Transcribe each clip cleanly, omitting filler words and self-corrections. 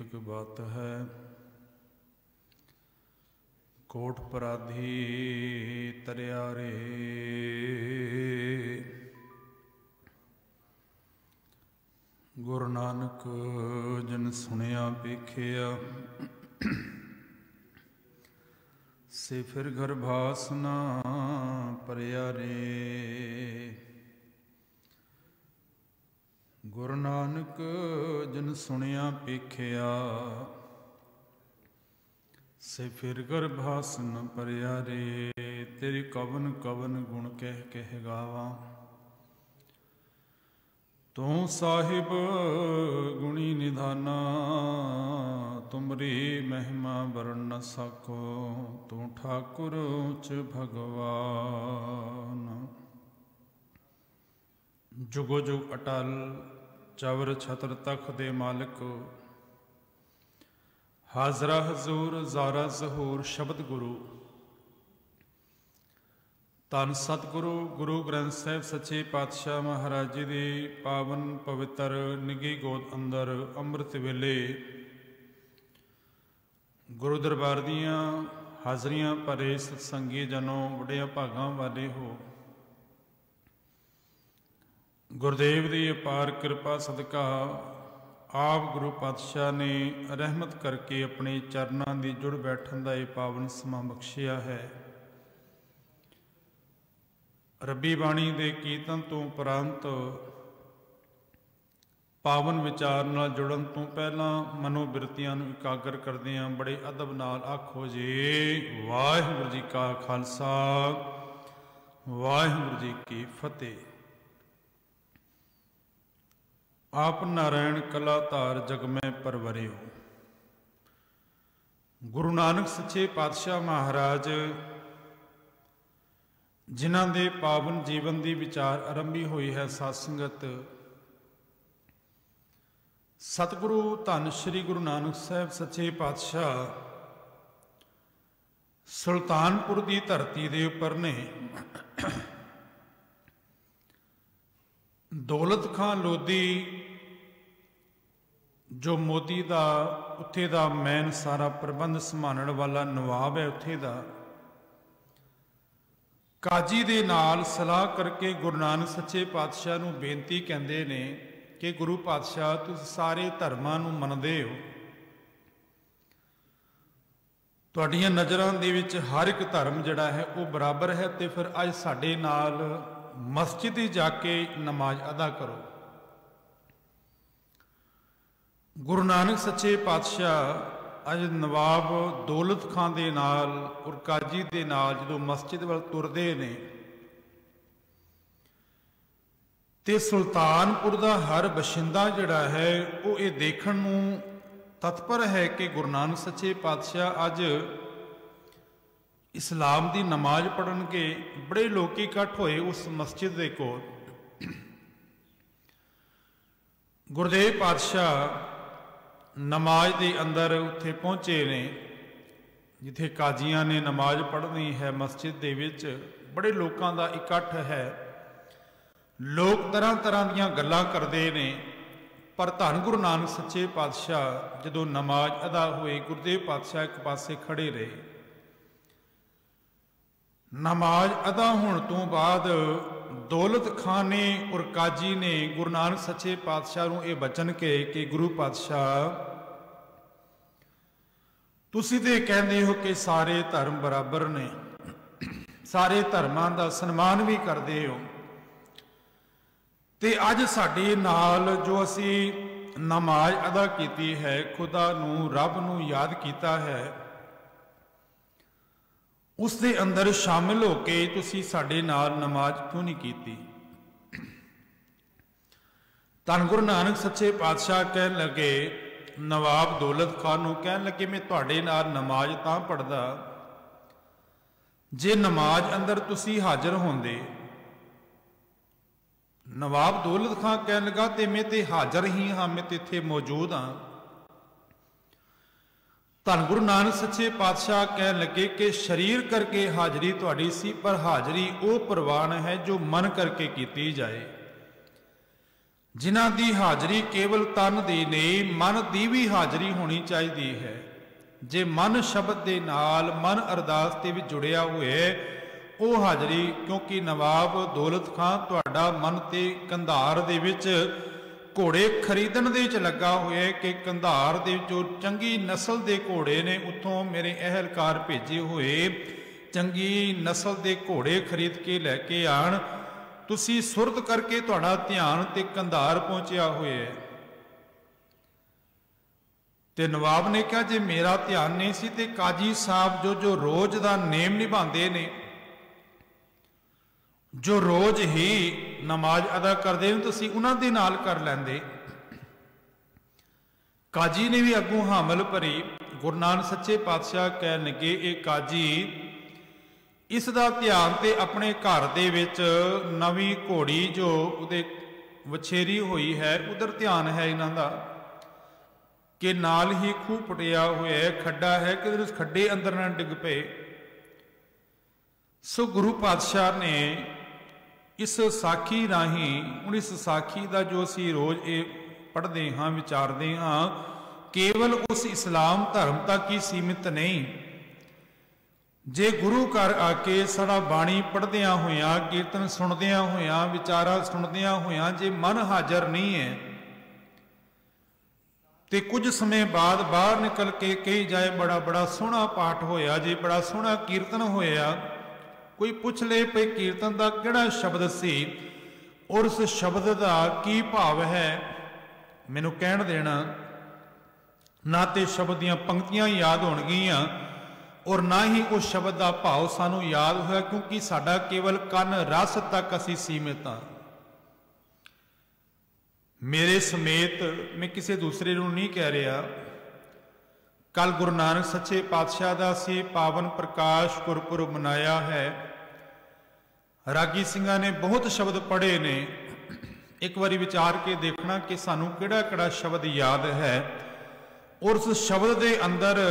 कीर्तक बात है। कोट पराधी तरिया रे, गुरु नानक जन सुनिया पेखिया, से फिर घर भासना परिया रे। गुरु नानक जन सुनिया पेखिया, से फिर घर भासन परिया रे। तेरी कवन कवन गुण कह कह गावा, तू साहिब गुणी निधाना। तुमरी महिमा वर्ण न सको, तू ठाकुर उच भगवान। जुगो जुग अटल चवर छत्र तख दे मालिक, हाजरा हजूर ज़ारा ज़हूर शब्द गुरु। धन सतगुरु गुरु ग्रंथ साहिब सच्चे पातशाह महाराज जी की पावन पवित्र निगी गोद अंदर अमृत वेले गुरु दरबार दियाँ हाजरियां भरे सत्संगी जनों वड्डियां भागां वाले हो। गुरुदेव की अपार कृपा सदका आप गुरु पातशाह ने रहमत करके अपने चरणों की जुड़ बैठन का यह पावन समा बख्शिया है। रब्बी बाणी के कीर्तन तो उपरंत पावन विचार नाल जुड़न तो पहला मनोबिरतियां नूं इकागर करदिआं बड़े अदब नाल आखो जी वाहिगुरू जी का खालसा वाहिगुरू जी की फतेह। आप नारायण कला धार जग में परवरे हो। गुरु नानक सच्चे पातशाह महाराज जिन्हां दे पावन जीवन की विचार आरंभी हुई है सत्संगत, सतगुरु धन श्री गुरु नानक साहब सच्चे पातशाह सुल्तानपुर की धरती के उपर ने। दौलत खां लोधी जो मोदी का उत्थे दा मैन सारा प्रबंध संभालण वाला नवाब है, उत्थे दा काजी दे नाल सलाह करके गुरु नानक सच्चे पातशाह नूं बेनती कहंदे ने कि गुरु पातशाह तुसीं सारे धर्मां नूं मनदे हो, तुहाडीआं नज़रां दे विच हर एक धर्म जिहड़ा है वो बराबर है, तो फिर अज साडे नाल मस्जिद ही जाके नमाज अदा करो। गुरु नानक सच्चे पातशाह अज नवाब दौलत खां दे नाल और काजी दे नाल जदों मस्जिद वाल तुरदे ने ते सुल्तानपुर दा हर बशिंदा जिहड़ा है वो ये देखण नूं तत्पर है कि गुरु नानक सच्चे पातशाह अज इस्लाम की नमाज पढ़नगे। बड़े लोग इकट्ठ होए उस मस्जिद के कोल। गुरुदेव पातशाह नमाज के अंदर उत्थे पहुंचे ने जिथे काजियां ने नमाज पढ़नी है। मस्जिद दे विच बड़े लोगों का इकट्ठ है, लोग तरह तरह दीयां गल्लां करदे ने, पर धन गुरु नानक सच्चे पातशाह जदों नमाज अदा हुई गुरुदेव पातशाह एक पासे खड़े रहे। नमाज अदा होने तो बाद दौलत खां ने और काजी ने गुरु नानक सच्चे पातशाह नूं यह वचन कहे कि गुरु पातशाह तुसीं ते कहंदे हो कि सारे धर्म बराबर ने, सारे धर्मां दा सन्मान भी करदे हो, ते अज साडे नाल जो असी नमाज अदा कीती है, खुदा नूं रब नूं याद कीता है, उस दे अंदर शामिल होके तुसी साडे नाल नमाज क्यों नहीं कीती। धन गुरु नानक सच्चे पातशाह कहन लगे, नवाब दौलत खान नूं कहन लगे मैं तुहाडे नाल नमाज तां पढ़दा जे नमाज अंदर तुसी हाजिर होंदे। नवाब दौलत खान कहन लगा ते मैं ते हाजिर ही हाँ, मैं ते इत्थे मौजूद हाँ। धन गुरु नानक सच्चे पातशाह कहन लगे कि शरीर करके हाजरी तुहाडी सी, पर हाजरी वो प्रवान है जो मन करके कीती जाए। जिन्हां दी हाजरी केवल तन दी नहीं मन दी भी हाजरी होनी चाहिए है। जे मन शब्द दे नाल मन अरदास ते भी जुड़िया हुए वो हाजरी, क्योंकि नवाब दौलत खां तुहाडा मन ते कंधार दे विच घोड़े खरीदण दे विच लगा हुए कि कंधार दे जो चंगी नस्ल दे घोड़े ने उत्थों मेरे अहलकार भेजे हुए चंगी नस्ल दे घोड़े खरीद के लैके आण, तुसी सुरत करके तुहाडा ध्यान ते कंधार पहुंचिया हुए है। ते नवाब ने कहा जे मेरा ध्यान नहीं सी ते काजी साहब जो रोज दा नेम निभांदे ने, जो रोज ही नमाज अदा करते हैं, तुसी उन्हां दे नाल कर लैंदे। काजी ने भी अगों हामल भरी। गुरु नानक सच्चे पातशाह कहन लगे ए काजी इस दा ध्यान ते अपने घर दे विच नवी घोड़ी जो उहदे वछेरी हुई है उधर ध्यान है इन्हां दा, कि नाल ही खूह पटिया हुआ है, खड्डा है कि उस खड्डे अंदर ना डिग पे। सो गुरु पातशाह ने इस साखी राही हुण इस साखी का जो असीं रोज ये पढ़ते हाँ विचारते हाँ केवल उस इस्लाम धर्म तक ही सीमित नहीं। जे गुरु घर आके सारा बाणी पढ़दिया होया कीर्तन सुनदिया होया विचारा सुनदिया होया जे मन हाजर नहीं है तो कुछ समय बाद बाहर निकल के कही जाए बड़ा बड़ा सोहना पाठ होया जी, बड़ा सोहना कीर्तन होया, कोई पूछ ले भाई कीर्तन का किहड़ा शब्द सी और उस शब्द का की भाव है, मैनू कहण देना ना तो शब्द दियां पंक्तियां याद होणगियां और ना ही उस शब्द का भाव सानू याद होया, क्योंकि साडा केवल कन रस तक असी सीमित हाँ। मेरे समेत मैं किसी दूसरे नूं नहीं कह रहा। कल गुरु नानक सच्चे पातशाह का असीं पावन प्रकाश गुरपुरब मनाया है। रागी सिंघां ने बहुत शब्द पढ़े ने, एक बारी विचार के देखना कि सानू किहड़ा शब्द याद है और उस शब्द के अंदर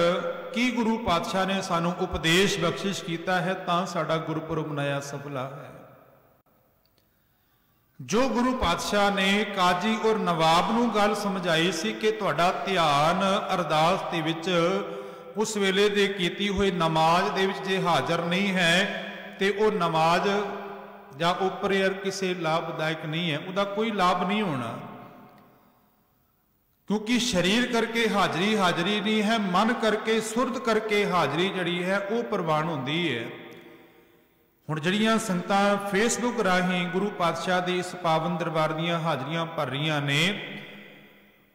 की गुरु पातशाह ने सानू उपदेश बख्शिश किया है, तां साडा गुरपुरब मनाया सफला है। जो गुरु पातशाह ने काजी और नवाब नूं गल समझाई सी कि तुहाडा ध्यान अरदास दे विच उस वेले दे कीती हुई नमाज दे विच जे हाजर नहीं है तो वह नमाज जां ओह प्रेयर किसी लाभदायक नहीं है, उहदा कोई लाभ नहीं होना, क्योंकि शरीर करके हाजरी हाजरी नहीं है, मन करके सुरत करके हाजरी जड़ी है वह प्रवान होंदी है। हुण जड़ियां संगतां फेसबुक राही गुरु पातशाह दे इस पावन दरबार दीयां हाजरियां भर रहीआं ने,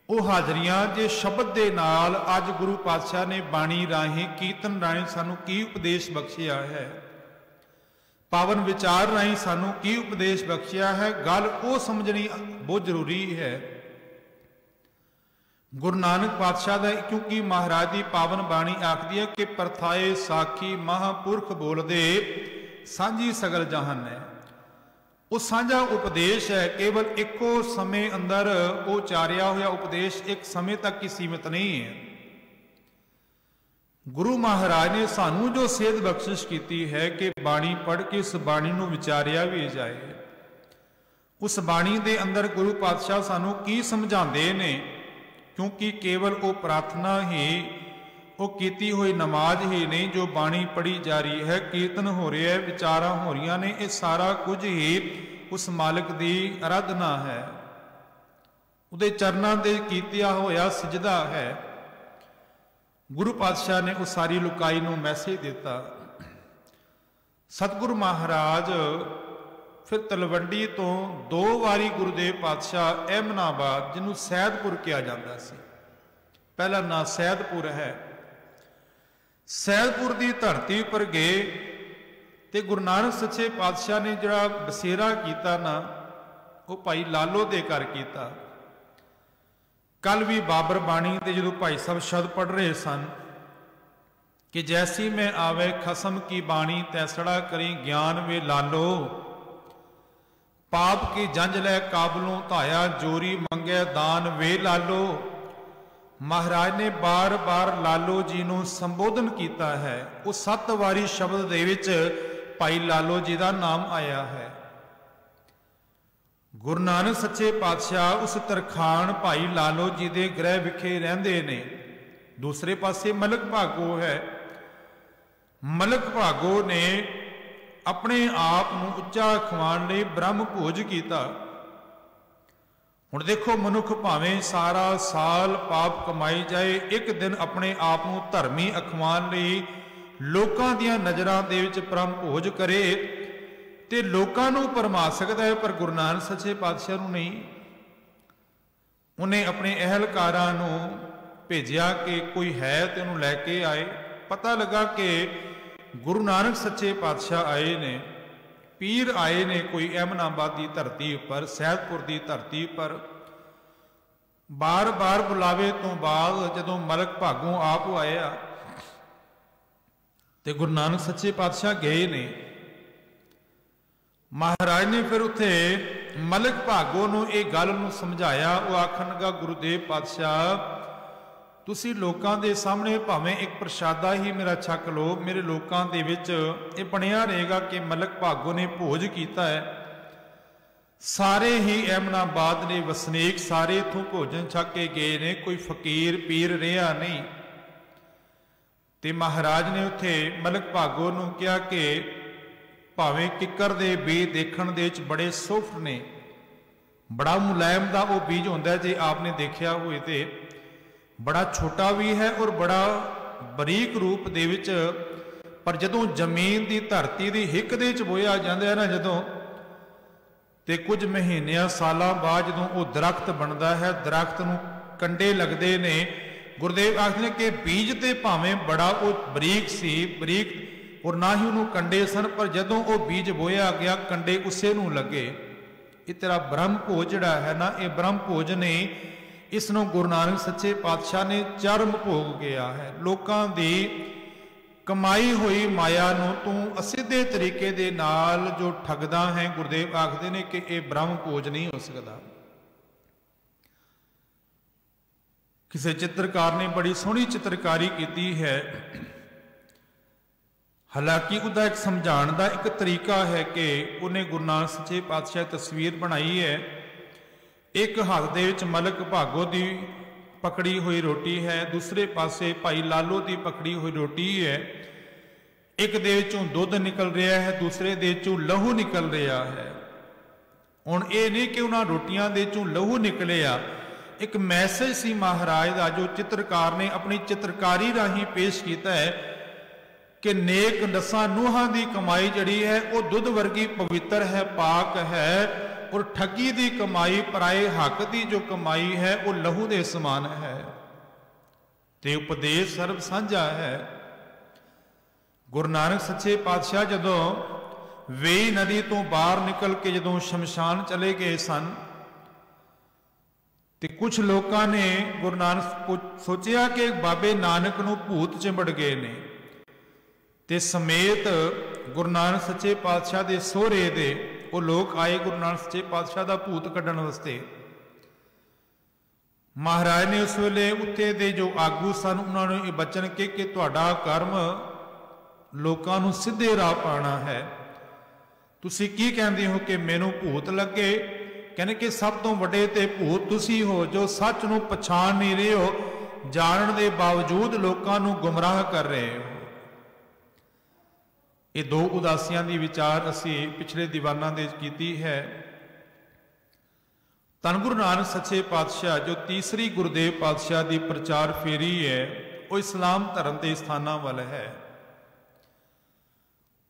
वो हाजरियां जे शब्द दे नाल अज गुरु पातशाह ने बाणी राही कीर्तन राही सानू की उपदेश बख्शिया है, पावन विचार राही सानू की उपदेश बख्शिया है, गल वो समझनी बहुत जरूरी है। गुरु नानक पातशाह दा क्योंकि महाराज की पावन बाणी आखदी है कि परथाए साखी महापुरख बोलदे सांझी सगल जहान है। वो साझा उपदेश है, केवल एको समय अंदर वो उचारिया हुआ उपदेश एक समय तक ही सीमित नहीं है। गुरु महाराज ने सानू जो सेध बख्शिश की है कि बाणी पढ़ के उस बाणी नूं विचारिया भी जाए। उस बाणी दे अंदर गुरु पातशाह सानू की समझाते ने, क्योंकि केवल वो प्रार्थना ही वो कीती हुई नमाज ही नहीं, जो बाणी पढ़ी जा रही है, कीर्तन हो रहा है, विचारा हो रही ने, ये सारा कुछ ही उस मालिक की आराधना है, उहदे चरनां दे कीतिया होया सजदा है। गुरु पातशाह ने उस सारी लुकाई नूं मैसेज दिता। सतगुरु महाराज फिर तलवंडी तो 2 वारी गुरुदेव पातशाह एमनाबाद जिन्हों सैदपुर कहा जाता सी, पहला ना सैदपुर है, सैदपुर की धरती पर गए तो गुरु नानक सच्चे पातशाह ने जड़ा बसेरा किया ना वो भाई लालो दे घर किया। कल भी बाबर बाणी के जो भाई साहब शब्द पढ़ रहे सन कि जैसी मैं आवे खसम की बाणी तैसड़ा करी ज्ञान वे लालो, पाप की जंज लै काबलों धाया जोरी मंगे दान वे लालो। महाराज ने बार बार लालो जी नूं संबोधन किया है। वो 7 वारी शब्द दे विच भाई लालो जी का नाम आया है। गुरु नानक सच्चे पातशाह उस तरखान भाई लालो जी के गृह विखे रहंदे ने। दूसरे पासे मलक भागो है। मलक भागो ने अपने आप को उच्चा खवाण लई ब्रह्म भोज किया। हुण देखो, मनुख भावें सारा साल पाप कमाई जाए, एक दिन अपने आप को धर्मी अखवाण लई लोकां दियां नज़रां दे विच ब्रह्म भोज करे ते लोकां नूं भरमा सकदा है, पर गुरु नानक सच्चे पातशाह नूं नहीं। उन्हें अपने अहलकारां नूं भेजिया कि कोई है तो उन्होंने लैके आए। पता लगा कि गुरु नानक सच्चे पातशाह आए ने, पीर आए ने, कोई अहमनाबाद की धरती पर, सैदपुर की धरती पर। बार बार बुलावे तो बाद जदों मलक भागों आप आया तो गुरु नानक सच्चे पातशाह गए ने। महाराज ने फिर उत्थे मलक भागो नूं इह गल नूं समझाया। वो आखण लगा, गुरुदेव पातशाह तुसी लोकां दे सामने भावें एक प्रशादा ही मेरा छक लो, मेरे लोकां दे विच इह बणिया रहेगा कि मलक भागो ने भोज कीता है। सारे ही अहमनाबाद ने वसनीक सारे इत्थों भोजन छक के गए ने, कोई फकीर पीर रहा नहीं। ते महाराज ने उत्थे मलक भागो नूं कहा कि भावें किकर दे बीज देखण दे विच बड़े सुफ्ट ने, बड़ा मुलायम दा वो बीज हुंदा है, जे आपने देखिया होए ते बड़ा छोटा भी है और बड़ा बरीक रूप दे विच, पर जदों जमीन की धरती की हिक दे विच बोया जांदा है ना, जदों ते कुछ महीनों सालों बाद जदों वो दरख्त बनता है, दरख्त नूं कंडे लगते ने। गुरुदेव आखदे ने कि बीज ते भावें बड़ा वो बरीक सी, बरीक और ना ही उन्होंने कंडे सन, पर जदों वो बीज बोया गया कंडे उसे नूं लगे। ये तेरा ब्रह्म भोज जिहड़ा है ना, ये ब्रह्म भोज ने, इसनों गुरु नानक सच्चे पातशाह ने चरम भोग गया है। लोकां दी कमाई हुई माया नूं तू असिधे तरीके दे नाल जो ठगदा है, गुरुदेव आखदे ने कि यह ब्रह्म भोज नहीं हो सकता। किसी चित्रकार ने बड़ी सोहनी चित्रकारी की है, हालांकि उसका एक समझाने का एक तरीका है कि उन्हें गुरु नानक सच्चे पातशाह तस्वीर बनाई है। एक हाथ दे विच मलक भागो की पकड़ी हुई रोटी है, दूसरे पासे भाई लालो की पकड़ी हुई रोटी है। एक दे विचों दुध निकल रहा है, दूसरे दे विचों लहू निकल रहा है। हुण ये नहीं कि उन्हां रोटियां दे विचों लहू निकलिया, एक मैसेज सी महाराज का जो चित्रकार ने अपनी चित्रकारी राही पेश किया है कि नेक नसां नूहां की कमाई जिहड़ी है वो दुध वर्गी पवित्र है, पाक है, और ठगी की कमाई, पराए हक की जो कमाई है वो लहू के समान है। ते उपदेश सर्व साझा है। गुरु नानक सच्चे पातशाह जदों वेई नदी तो बाहर निकल के जदों शमशान चले गए सन, ते कुछ लोगों ने गुरु नानक सोचिया कि बाबे नानक नूं भूत चिंबड़ गए ने, ते समेत गुरु नानक सच्चे पातशाह के सोहरे दे वो लोग आए गुरु नानक सच्चे पातशाह का भूत कढ़ण वास्ते। महाराज ने उस वेले उत्थे दे जो आगू सन उन्होंने ये बचन के कि तुहाडा कर्म लोकां नूं सीधे राह पाना है। तुसी की कहंदे हो कि मैनूं भूत लगे? कहने कि सब तो वड्डे ते भूत तुसी हो जो सच नूं पछाण नहीं रहे हो, जानण दे बावजूद लोकां नूं गुमराह कर रहे हो। ये दो उदासियां की विचार असी पिछले दीवाना दे कीती है। धन गुरु नानक सच्चे पातशाह जो तीसरी गुरुदेव पातशाह की प्रचार फेरी है वो इस्लाम धर्म के स्थानों वाल है।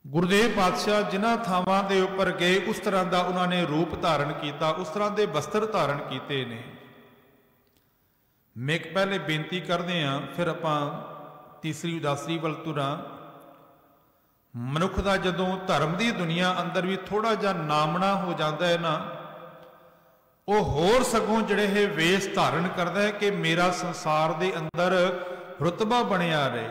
गुरुदेव पातशाह जिन्हां थावां दे उपर गए उस तरह का उन्होंने रूप धारण किया, उस तरह के वस्त्र धारण किए ने। मैं एक पहले बेनती करते हैं, फिर आपां तीसरी उदासी वल तुरां। मनुख का जदों धर्म की दुनिया अंदर भी थोड़ा जा नामना हो जाता है ना, वो होर सगों जिहड़े है वेश धारण करता है कि मेरा संसार के अंदर रुतबा बनिया रहे।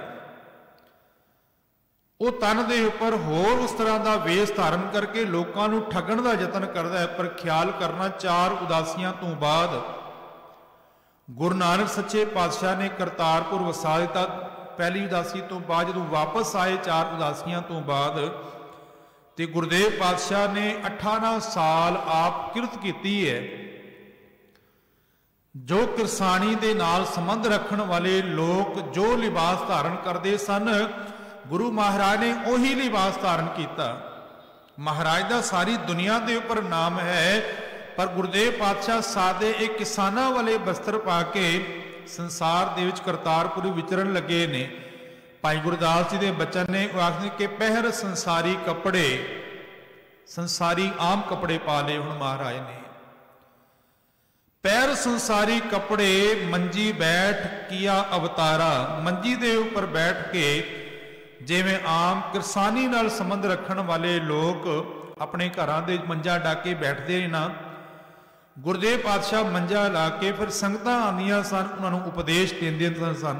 वो तन के उपर होर उस तरह का वेश धारण करके लोगों को ठगण का यतन करता है। पर ख्याल करना, 4 उदासियां तो बाद गुरु नानक सच्चे पातशाह ने करतारपुर वसा दिता। पहली उदासी तो बाद जो वापस आए 4 उदासियां तो बाद, ਤੇ ਗੁਰਦੇਵ ਪਾਤਸ਼ਾਹ ਨੇ 18 ਸਾਲ ਆਪ ਕਿਰਤ ਕੀਤੀ ਹੈ। ਜੋ ਕਿਰਸਾਣੀ ਦੇ ਨਾਲ ਸੰਬੰਧ ਰੱਖਣ ਵਾਲੇ ਲੋਕ ਜੋ ਲਿਬਾਸ ਧਾਰਨ ਕਰਦੇ ਸਨ, ਗੁਰੂ ਮਹਾਰਾਜ ਨੇ ਉਹੀ ਲਿਬਾਸ ਧਾਰਨ ਕੀਤਾ। ਮਹਾਰਾਜ ਦਾ ਸਾਰੀ ਦੁਨੀਆ ਦੇ ਉੱਪਰ ਨਾਮ ਹੈ, ਪਰ ਗੁਰਦੇਵ ਪਾਤਸ਼ਾਹ ਸਾਦੇ ਇਹ ਕਿਸਾਨਾਂ ਵਾਲੇ ਬਸਤਰ ਪਾ ਕੇ ਸੰਸਾਰ ਦੇ ਵਿੱਚ ਕਰਤਾਰਪੁਰ ਵਿਚਰਨ ਲੱਗੇ ਨੇ। ਭਾਈ ਗੁਰਦਾਸ ਜੀ ਦੇ ਬਚਨ ਨੇ, ਉਹ ਆਖਦੇ ਕਿ ਪਹਿਰ ਸੰਸਾਰੀ ਕੱਪੜੇ, ਸੰਸਾਰੀ ਆਮ ਕੱਪੜੇ ਪਾ ਲਏ ਹੁਣ ਮਹਾਰਾਜ ਨੇ। पैर संसारी कपड़े मंजी बैठ किया अवतारा। मंजी दे उपर बैठ के जिवें आम किरसानी नाल संबंध रखण वाले लोग अपने घरां दे मंजा डा के बैठते ना, गुरदेव पातशाह मंजा ला के फिर संगतां आंदियां सन, उन्हां नूं उपदेश देंदे सन।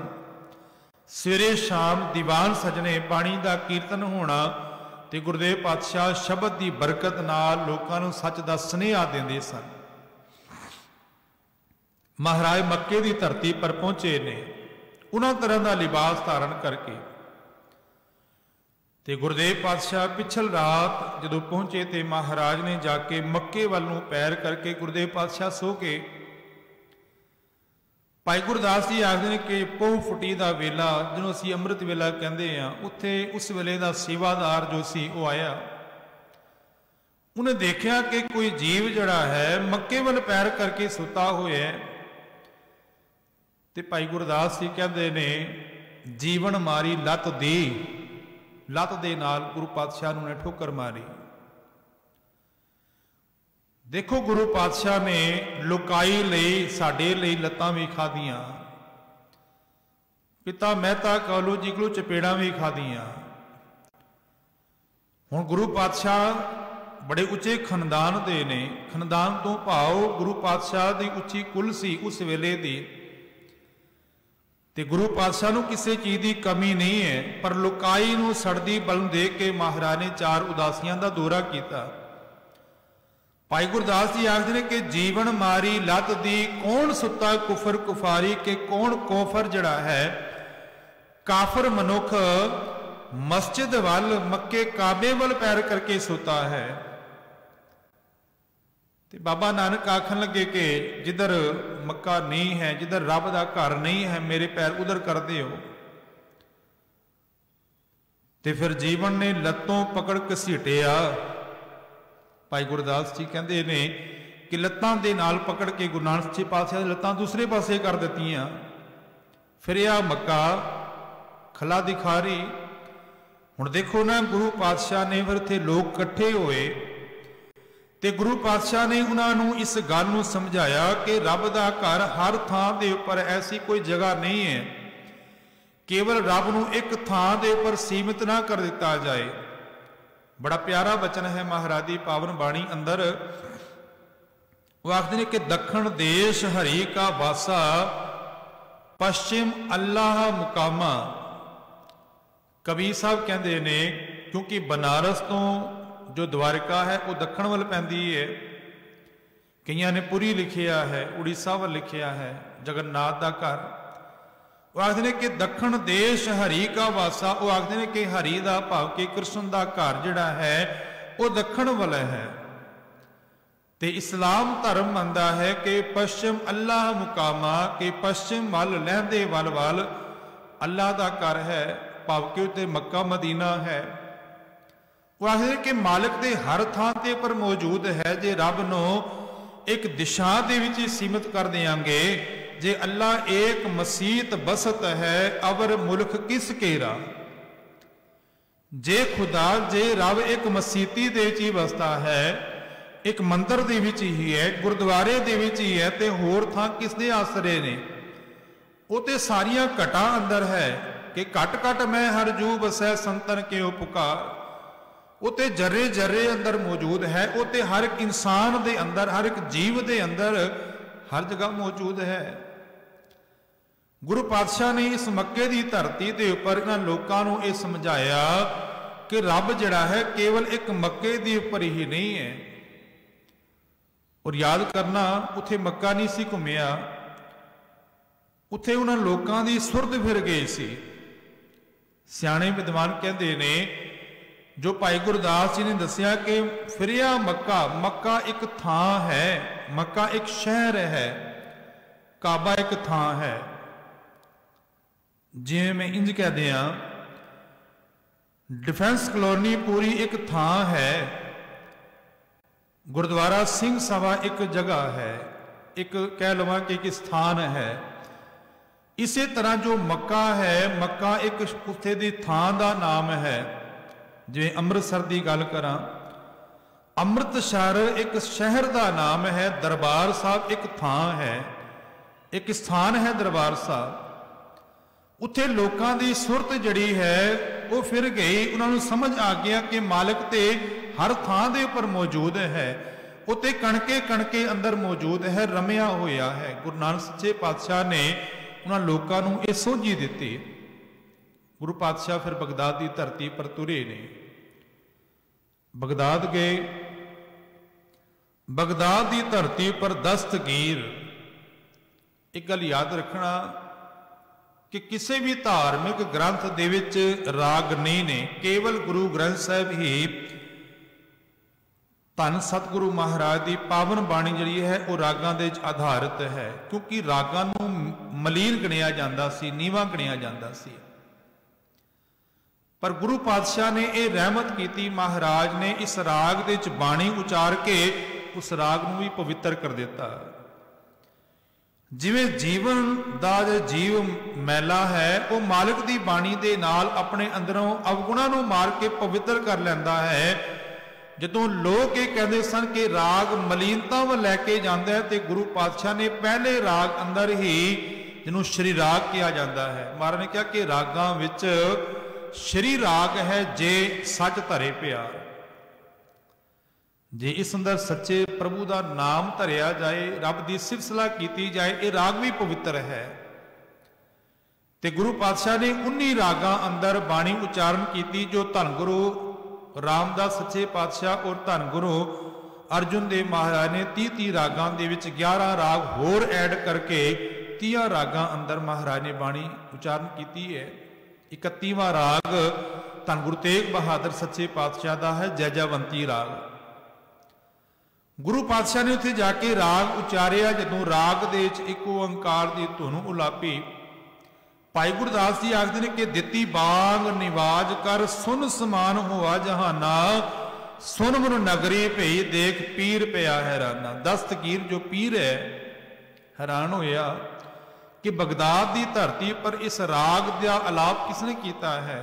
सवेरे शाम दीवान सजने बाणी दा कीर्तन होना ते गुरदेव पातशाह शब्द दी बरकत नाल लोकां नूं सच दा सुनेहा देंदे सन। महाराज मक्के की धरती पर पहुंचे ने उन्होंने तरह का लिबास धारण करके। ते गुरदेव पातशाह पिछल रात जदों पहुंचे तो महाराज ने जाके मक्के वाल नूं पैर करके गुरदेव पातशाह सो के। भाई गुरदास जी आखते हैं कि पौह फुटी का वेला, जिन्हों असीं अमृत वेला कहते हैं, उत्थे उस वेले का सेवादार जो सी वो आया। उन्हें देखा कि कोई जीव जड़ा है मक्के वाल पैर करके सुता होया है। ते भाई गुरदास जी कहते ने जीवन मारी लत दी, लत दे नाल गुरु पातशाह ने ठोकर मारी। देखो गुरु पातशाह ने लुकाई लई साडे लई लत्तां भी खादियां, पिता मेहता कौलो जी कोलों चपेड़ां भी खादियां। हुण गुरु पातशाह बड़े उच्चे खनदान दे ने, खनदान तो भाव गुरु पातशाह दी उच्ची कुल सी उस वेले दी। ते गुरु पातशाह नूं किसी चीज़ की कमी नहीं है, पर लुकाई नूं सड़दी बलम दे के महाराज ने 4 उदासियां का दौरा किया। भाई गुरदास जी आखते हैं कि जीवन मारी लत दी, कौन सुता कुफर कुफारी, के कौन कोफर जड़ा है काफर मनुख मस्जिद वाल मक्के काबे वाल पैर करके सुता है। ते बाबा नानक आखन लगे कि जिधर मक्का नहीं है, जिधर रब का घर नहीं है, मेरे पैर उधर कर दे हो। ते फिर जीवन ने लत्तों पकड़ घसीटिया। भाई गुरदास जी कहते ने कि लत्तां दे नाल पकड़ के गुरु नानक जी पातशाह दी लत्तां दूसरे पासे कर दित्तियां। फिर आ मक्का खला दिखारी। हुण देखो ना, गुरु पातशाह ने फिर इत्थे लोग इकट्ठे होए ते गुरु पातशाह ने उन्होंने इस गल नूं समझाया कि रब दा घर हर थां दे उपर ऐसी कोई जगह नहीं है, केवल रब नूं एक थां दे उपर सीमित ना कर दिता जाए। बड़ा प्यारा वचन है महाराज दी पावन बाणी अंदर। वो आखते हैं कि दखण देश हरि का वासा, पश्चिम अल्लाह मुकामा। कबीर साहब कहते ने क्योंकि बनारस तो जो द्वारका है वो दखण वाल पैंदी है, कईयां ने पुरी लिखिया है, उड़ीसा वाल लिखिया है, जगन्नाथ का घर। वो आखते हैं कि दखण देश हरि का वासा, वो आखते हैं कि हरि का भाव के कृष्ण का घर जिहड़ा है वो दखण वाल है। ते इस्लाम धर्म मनदा है कि पश्चिम अल्लाह मुकामा, के पश्चिम वाल लहंदे वाल वाल अल्लाह का घर है, भाव के उत्ते मक्का मदीना है। वो आखिर कि मालिक दे हर थां ते पर मौजूद है। जे रब नूं एक दिशा दे विच सीमित कर देंगे, जे अल्लाह एक मसीत बसत है अवर मुल्क किस केरा। जे खुदा जे रब एक मसीती दे विच ही बसता है, एक मंदिर दे विच ही है, गुरुद्वारे दे विच ही है, ते होर थां किस दे आसरे ने। वो ते सारियां घटां अंदर है कि घट घट मैं हर जू बसै संतन के पुकार। उते जरे जरे अंदर मौजूद है, उते हर एक इंसान दे अंदर, हर एक जीव दे अंदर हर जगह मौजूद है। गुरु पातशाह ने इस मक्के की धरती के उपर इन्हां लोकां नूं इह समझाया कि रब जिहड़ा है केवल एक मक्के के उपर ही नहीं है। और याद करना, उत्थे मक्का नहीं सी घुमिया, उत्थे उन्हां लोकां दी सुरत फिर गई सी। सियाणे विद्वान कहते ने जो भाई गुरदास जी ने दसिया कि फिरिया मक्का, मक्का एक थां है, मक्का एक शहर है, काबा एक थां है। जिवें मैं इंज कह दिया डिफेंस कॉलोनी पूरी एक थां है, गुरुद्वारा सिंह सभा एक जगह है, एक कह लवा कि एक स्थान है। इसी तरह जो मक्का है, मक्का एक उत्थे दी थां दा नाम है। जिवें अमृतसर की गल करा, अमृतसर एक शहर का नाम है, दरबार साहब एक थां है, एक स्थान है दरबार साहब। उत्थे लोगों की सुरत जड़ी है वो फिर गई, उन्होंने समझ आ गया कि मालिक ते हर थां दे उपर मौजूद है, उत्ते कणके कणके अंदर मौजूद है, रमिया होया है। गुरु नानक सच्चे पातशाह ने उन्होंने लोगों को यह सोझी दी। गुरु पातशाह फिर बगदाद की धरती पर तुरे ने, बगदाद गए। बगदाद की धरती पर दस्तगीर, एक गल याद रखना कि किसी भी धार्मिक ग्रंथ दे विच राग नहीं ने, केवल गुरु ग्रंथ साहिब ही धन सतगुरु महाराज की पावन बाणी जिहड़ी है वो रागां दे विच आधारित है, क्योंकि रागां नूं मलीन गिणिया जांदा सी, नीवां गिणिया जांदा सी। पर गुरु पातशाह ने यह रहमत की, महाराज ने इस राग दे विच बाणी उचार के उस राग नूं भी पवित्र कर दिता। जिवें जीवन दा जीव मैला है वो मालिक की बाणी दे नाल अपने अंदरों अवगुणा नूं मार के पवित्र कर लैंदा है। जदों लोग ये कहते सन कि राग मलीनता व लैके जाता है, तो गुरु पातशाह ने पहले राग अंदर ही जिन्हों श्री राग कहा जाता है। महाराज ने कहा कि रागां विच श्री राग है जे सच धरे प्यार, जे इस अंदर सच्चे प्रभु का नाम धरिया जाए, रब की सिफत सलाह की जाए, ये राग भी पवित्र है। ते गुरु पातशाह ने 19 रागां अंदर बाणी उचारण की, जो धन गुरु रामदास सच्चे पातशाह और धन गुरु अर्जुन देव महाराज ने 30 रागां दे विच 11 राग होर ऐड करके 30 रागां अंदर महाराज ने बाणी उचारण की है। 31वां राग धन गुरु तेग बहादुर सच्चे पातशाह का है, जैजावंती राग। गुरु पातशाह ने उत्थे जाके राग उचारिया, जदों राग दे विच एक ओंकार की धुन उलापी, भाई गुरदास जी आखते हैं कि दिती बांग निवाज कर सुन समान होआ जहाना, सुन मन नगरी भई देख पीर पिया हैराना। दस्तगीर जो पीर है हैरान होया कि बगदाद की धरती पर इस राग का अलाप किसने किया है।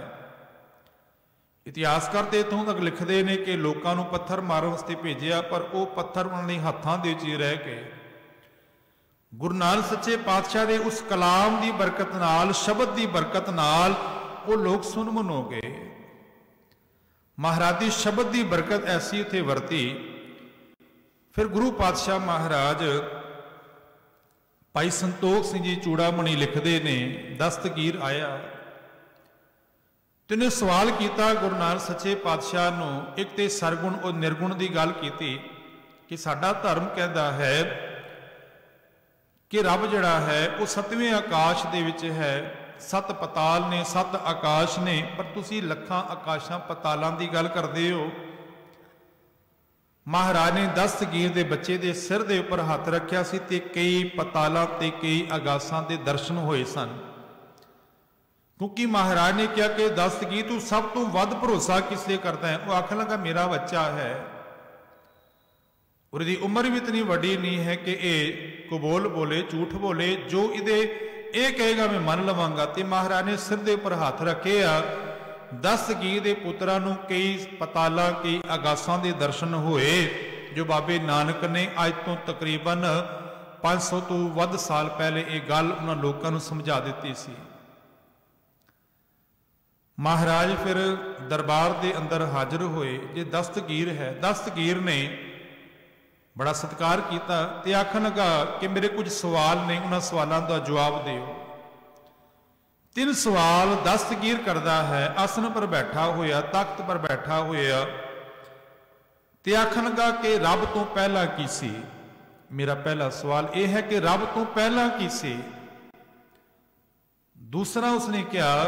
इतिहासकार तो इतों तक लिखते हैं कि लोगों को पत्थर मारन वास्ते भेजिया, पर वो पत्थर उन्होंने हाथों के विच रह के गुरु नानक सच्चे पातशाह के उस कलाम की बरकत नाल, शब्द की बरकत नाल वो लोग सुनमन हो गए। महाराज की शब्द की बरकत ऐसी उत्थे वरती। फिर गुरु पातशाह महाराज भाई संतोख सिंह जी चूड़ामणी लिखते ने, दस्तगीर आया तिने सवाल किया गुरु नानक सच्चे पातशाह नूं, एक तो सरगुण और निर्गुण की गल की कि साडा धर्म कहता है कि रब जिहड़ा है वो 7वें आकाश दे विच है, 7 पताल ने 7 आकाश ने, पर तुसी लखां आकाशां पतालां की गल करते हो। महाराज ने दस्तगीर के बच्चे के सिर के उपर हथ रखिया सी ते कई पतालां ते कई आकाशां के दर्शन होए सन, क्योंकि महाराज ने कहा कि दस्तगीर तू सब तो वध भरोसा किसलिए करता है। वो आखन लगा मेरा बच्चा है और इसकी उम्र भी इतनी वड्डी नहीं है कि ये कबोल बोले झूठ बोले, जो इहदे ये कहेगा मैं मन लवांगा। तो महाराज ने सिर के उपर हाथ रखे आ, दस्तगीर के पुत्रा नूं कई पतालां कई आगासां के दर्शन होए, जो बाबे नानक ने अज तो तकरीबन 500 तो वध साल पहले ये गल उन्होंने लोगों को समझा दी सी। महाराज फिर दरबार के अंदर हाजिर होए, जे दस्तगीर है, दस्तगीर ने बड़ा सत्कार किया ते आखन लगा कि मेरे कुछ सवाल ने, उन्होंने सवालों का जवाब दो। 3 सवाल दस्तगीर करता है, आसन पर बैठा होया, तख्त पर बैठा होया, ते आखन लगा कि रब तो पहला की सी। मेरा पहला सवाल यह है कि रब तो पहला की सी। दूसरा उसने कहा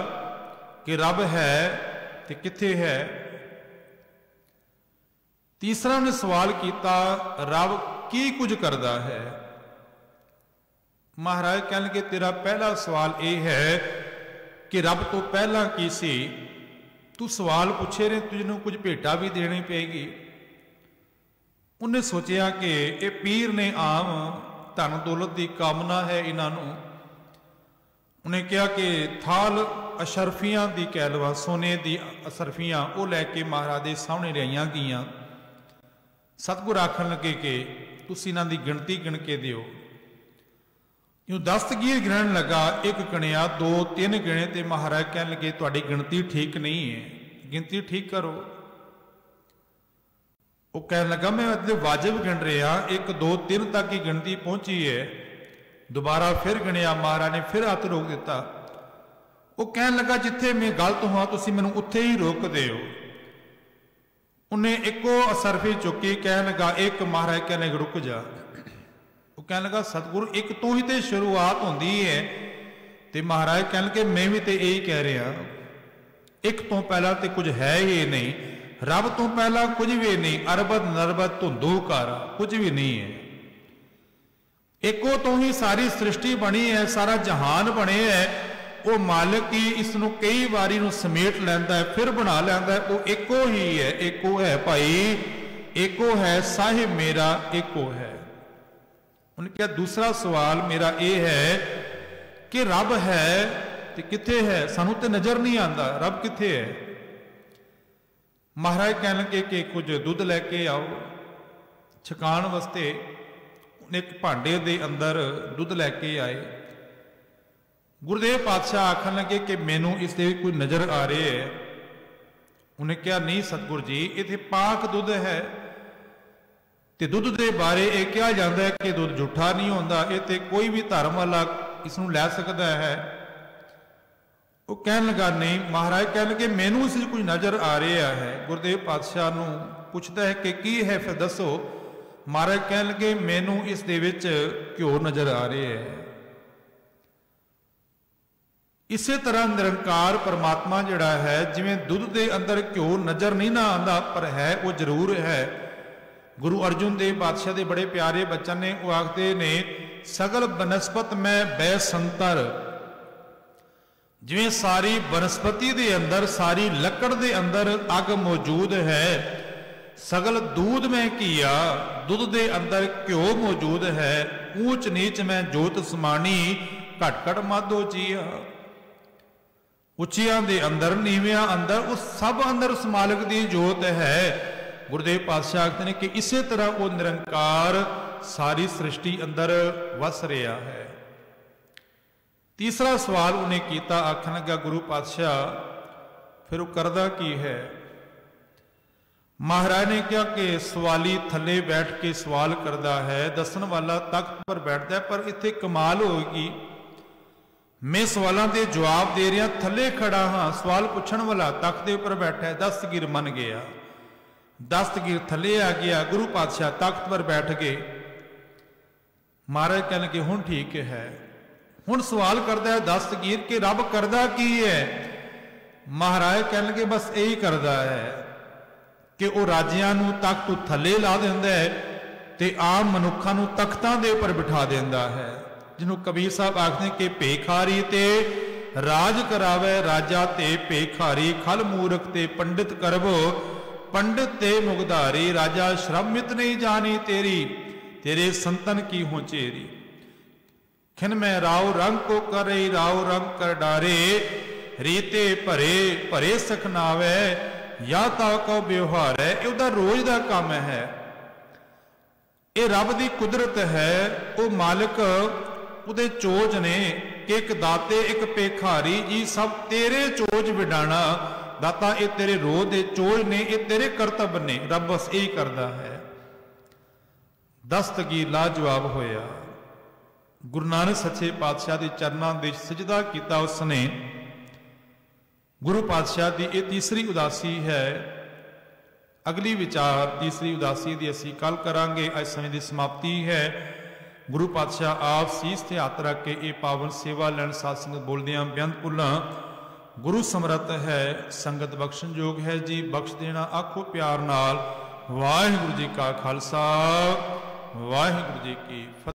कि रब है तो किथे है, तीसरा उन्हें सवाल किया, रब की कुछ करता है। महाराज कह लगे तेरा पहला सवाल यह है कि रब तो पहला की सी, तू सवाल पूछे रहे, तुझे कुछ भेटा भी देनी पेगी। उन्हें सोचा कि ये पीर ने आम धन दौलत की कामना है इन्हों। उन्हें कहा कि थाल अशरफियां की कह लवा, सोने की अशरफियां वो लैके महाराज के सामने लियाई गई। सतगुर आखन लगे कि तुसीं इन्हां दी गिणती गिण के दिओ। जो दस्तगीर गिणन लगा, एक गिणिया, 2 3 गिणे, तो महाराज कह लगे तुहाडी गिणती ठीक नहीं है, गिनती ठीक करो। वो कह लगा मैं वाजिब गिण रहा, 1 2 3 तक ही गिणती पहुंची है। दोबारा फिर गिणिया, महाराज ने फिर हथ रोक दिता। वो कह लगा जिथे मैं गलत हुआ तुसीं मैनूं उत्थे ही रोक दिओ। उन्हें एको असरफी चुकी, कह लगा एक, महाराज कहने रुक जा। वो कह लगा सतगुरु एक तो ही तो शुरुआत होती है, तो महाराज कह लगे मैं भी तो यही कह रहा, एक तो पहला तो कुछ है ही नहीं, रब तो पहला कुछ भी नहीं, अरबद नरबद धुंधू कर कुछ भी नहीं है। एको तो ही सारी सृष्टि बनी है, सारा जहान बने है। वो मालिक ही इसनों कई बारी नूं समेट लैंदा है, फिर बना लैंदा है। वो एको ही है, एको है भाई, एको है साहिब मेरा, एको है। उन्हें कहा दूसरा सवाल मेरा ये है कि रब है तो किथे है, सानू तो नजर नहीं आता, रब किथे है। महाराज कह लगे कि कुछ दुध लैके आओ छकाण वास्ते। एक भांडे के अंदर दुध लैके आए। गुरुदेव पातशाह आखन लगे कि मैनू इससे कोई नज़र आ रहे है। उन्हें कहा नहीं सतगुरु जी, इत्थे पाक दुध है, तो दुध के बारे ये कहा जाता है कि दुध झूठा नहीं होता, ये तो कोई भी धर्म वाला इसनूं लै सकता है। वो कह लगा नहीं। महाराज कह लगे मैनू इस कुछ नज़र आ रहा है। गुरुदेव पातशाह नूं पुछदा है कि की है, फिर दसो। महाराज कह लगे मैनू इस दे विच घ्यो नज़र आ रहे है। इसे तरह निरंकार परमात्मा जिहड़ा है, जिवें दुध के अंदर घ्यो नज़र नहीं ना आंदा, पर है वो जरूर है। गुरु अर्जुन देव पातशाह के बड़े प्यारे बचन ने, वो आखते ने सगल बनस्पत में बेसंतर। जिवें सारी बनस्पति के अंदर, सारी लकड़ के अंदर अग मौजूद है, सगल दूध में घिया, दुध के अंदर घ्यो मौजूद है। ऊंच नीच में जोत समानी, घट घट माधो जिया। उचिया के अंदर, नीविया अंदर, उस सब अंदर उस मालिक की जोत है। गुरुदेव पातशाह आखते हैं कि इसे तरह वो निरंकार सारी सृष्टि अंदर वस रहा है। तीसरा सवाल उन्हें किया, आखन लगा गुरु पातशाह फिर वो करदा की है। महाराज ने कहा कि सवाली थले बैठ के सवाल करता है, दसन वाला तख्त पर बैठता है, पर इत्थे कमाल होगी, मैं सवालों के जवाब दे रहा, थले खड़ा हाँ, सवाल पूछण वाला तख्त के उपर बैठा है। दस्तगीर मन गया, दस्तगीर थले आ गया, गुरु पातशाह तख्त पर बैठ गए। महाराज कह लगे हुण ठीक है। हुण सवाल करता है दस्तगीर कि रब करदा की है। महाराज कह लगे बस यही करता है कि वह राजियां नूं तख्त थले ला दिंदा है ते आम मनुखां नूं तख्तां दे उपर बिठा दिंदा है। जिन्हों कबीर साहब आखते कि भेखारी ते राज करावे, राजा ते भेखारी, खल मूर्ख ते पंडित करवो, पंडित ते मुगधारी, राजा श्रमित नहीं जानी तेरी, तेरे संतन की हो चेरी। खिन में राव रंग को करे, राव रंग कर डारे, रीते भरे भरे सखनावे, या ता को व्यवहार है। यह रोज का काम है, ये रब की कुदरत है। वो मालिक उदे चोज ने कि एक दाते एक भेखारी जी सब तेरे चोज विडाना। दाता ये तेरे रोह दे चोज ने, ये तेरे करतब ने, रब बस यही करता है। दस्तगीर लाजवाब होया। गुरु नानक सच्चे पातशाह के चरणों में सजदा किया उसने। गुरु पातशाह की यह तीसरी उदासी है। अगली विचार तीसरी उदासी की असी कल करांगे। अज समय की समाप्ति है। गुरु पातशाह आप सीस ते हथ रख के ये पावन सेवा लैन सत्संग बोलदियां बेअंत भुलां। गुरु समर्थ है, संगत बख्शन योग है जी। बख्श देना आखो प्यार नाल, वाहिगुरु जी का खालसा वाहिगुरु जी की फतेह।